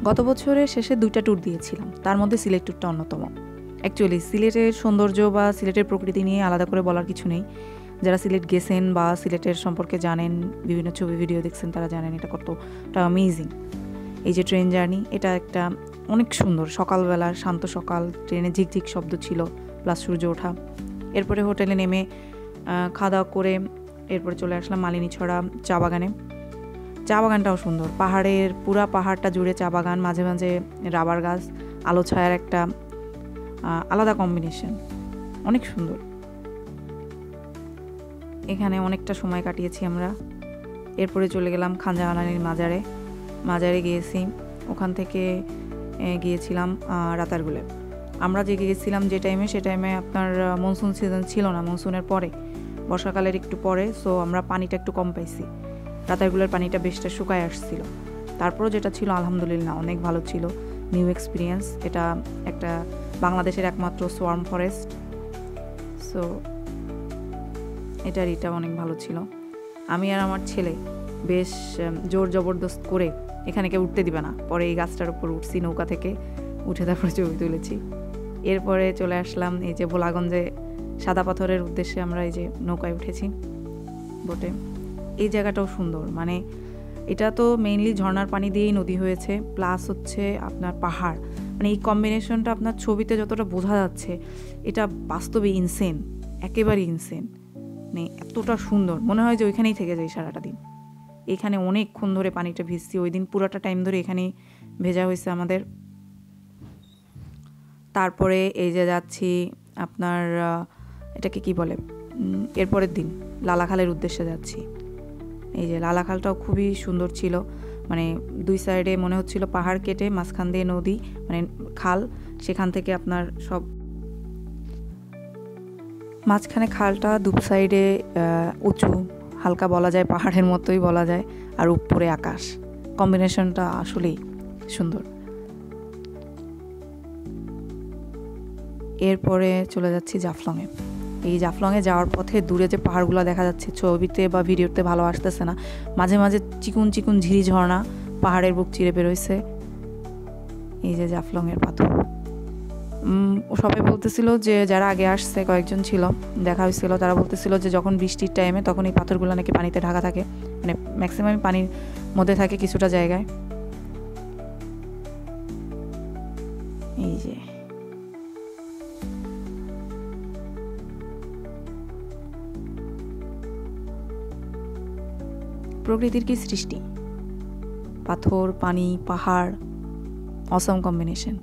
গত বছরের শেষে 2টা ট্যুর দিয়েছিলাম, তার মধ্যে সিলেট ট্যুরটা অন্যতম। অ্যাকচুয়ালি সিলেটের সৌন্দর্য বা সিলেটের প্রকৃতি নিয়ে আলাদা করে বলার কিছু নেই। যারা সিলেট গেছেন বা সিলেটের সম্পর্কে জানেন, বিভিন্ন ছবি ভিডিও দেখছেন, তারা জানেন এটা কতটা অ্যামেজিং। এই যে ট্রেন জার্নি, এটা একটা অনেক সুন্দর। সকালবেলার শান্ত সকাল, ট্রেনে ঝিকঝিক শব্দ ছিল, প্লাস সূর্য ওঠা। এরপরে হোটেলে নেমে খাওয়া দাওয়া করে এরপরে চলে আসলাম মালিনীছড়া চা বাগানে। চা বাগানটাও সুন্দর, পাহাড়ের পুরা পাহাড়টা জুড়ে চা বাগান, মাঝে মাঝে রাবার গাছ, আলো ছায়ার একটা আলাদা কম্বিনেশন, অনেক সুন্দর। এখানে অনেকটা সময় কাটিয়েছি আমরা। এরপরে চলে গেলাম খানজাহানের মাজারে গিয়েছি। ওখান থেকে গিয়েছিলাম রাতারগুলে। আমরা যে গিয়েছিলাম যে টাইমে, সে টাইমে আপনার মনসুন সিজন ছিল না, মনসুনের পরে, বর্ষাকালের একটু পরে। সো আমরা পানিটা একটু কম পাইছি, রাতারগুলের পানিটা বেশটা শুকায় আসছিল। তারপরও যেটা ছিল আলহামদুলিল্লাহ অনেক ভালো ছিল, নিউ এক্সপিরিয়েন্স। এটা একটা বাংলাদেশের একমাত্র সোয়ার্ম ফরেস্ট। সো এটা অনেক ভালো ছিল। আমি আর আমার ছেলে বেশ জোর জবরদস্ত করে, এখানে কেউ উঠতে দিবে না, পরে এই গাছটার উপর উঠছি, নৌকা থেকে উঠে তারপরে ছবি তুলেছি। এরপরে চলে আসলাম এই যে ভোলাগঞ্জে সাদা পাথরের উদ্দেশ্যে আমরা এই যে নৌকায় উঠেছি বোটে। এই জায়গাটাও সুন্দর, মানে এটা তো মেইনলি ঝর্ণার পানি দিয়েই নদী হয়েছে, প্লাস হচ্ছে আপনার পাহাড়। মানে এই কম্বিনেশনটা আপনার ছবিতে যতটা বোঝা যাচ্ছে, এটা বাস্তবে ইনসেন, একেবারে ইনসেন। মানে এতটা সুন্দর, মনে হয় যে ওইখানেই থেকে যাই সারাটা দিন। এখানে অনেকক্ষণ ধরে পানিটা ভিজছি, ওই দিন পুরাটা টাইম ধরে এখানেই ভেজা হয়েছে আমাদের। তারপরে এই যে যাচ্ছি আপনার এটাকে কি বলে, এরপরের দিন লালাখালের উদ্দেশ্যে যাচ্ছি। এই যে লালাখালটাও খুবই সুন্দর ছিল, মানে দুই সাইডে মনে হচ্ছিল পাহাড় কেটে মাঝখান দিয়ে নদী, মানে খাল, সেখান থেকে আপনার সব মাঝখানে খালটা, দু সাইডে উঁচু, হালকা বলা যায় পাহাড়ের মতোই বলা যায়, আর উপরে আকাশ। কম্বিনেশনটা আসলেই সুন্দর। এরপরে চলে যাচ্ছি জাফলংয়ে। এই জাফলংয়ে যাওয়ার পথে দূরে যে পাহাড়গুলো দেখা যাচ্ছে, ছবিতে বা ভিডিওতে ভালো আসতেছে না, মাঝে মাঝে চিকুন চিকুন ঝিরি ঝর্ণা পাহাড়ের বুক চিরে বেরোইছে। এই যে জাফলংয়ের পাথর, সবাই বলতেছিল যে যারা আগে আসছে, কয়েকজন ছিল, দেখা হয়েছিল, তারা বলতেছিল যে যখন বৃষ্টির টাইমে তখন এই পাথরগুলো নাকি পানিতে ঢাকা থাকে, মানে ম্যাক্সিমাম পানির মধ্যে থাকে কিছুটা জায়গায়। এই যে প্রকৃতির কি সৃষ্টি, পাথর, পানি, পাহাড়, অসম কম্বিনেশন।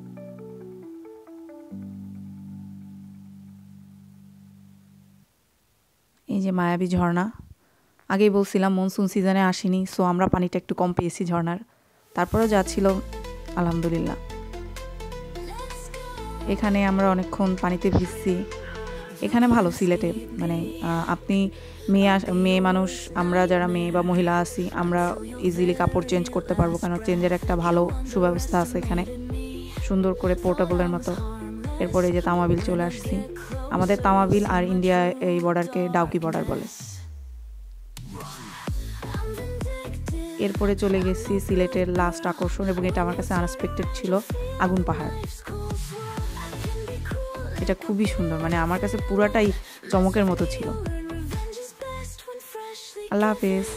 এই যে মায়াবী ঝর্ণা, আগেই বলছিলাম মনসুন সিজনে আসেনি, সো আমরা পানিটা একটু কম পেয়েছি ঝর্ণার, তারপরেও যা ছিল আলহামদুলিল্লাহ। এখানে আমরা অনেকক্ষণ পানিতে ভিজছি। এখানে ভালো সিলেটে, মানে আপনি মেয়ে মানুষ, আমরা যারা মেয়ে বা মহিলা আছি, আমরা ইজিলি কাপড় চেঞ্জ করতে পারবো, কারণ চেঞ্জের একটা ভালো সুব্যবস্থা আছে এখানে, সুন্দর করে পোর্টেবলের মতো। এরপরে যে তামাবিল চলে আসছি, আমাদের তামাবিল আর ইন্ডিয়া এই বর্ডারকে ডাউকি বর্ডার বলে। এরপরে চলে গেছি সিলেটের লাস্ট আকর্ষণ, এবং এটা আমার কাছে আনএক্সপেক্টেড ছিল, আগুন পাহাড়। এটা খুবই সুন্দর, মানে আমার কাছে পুরাটাই চমকের মতো ছিল। আল্লাহ হাফেজ।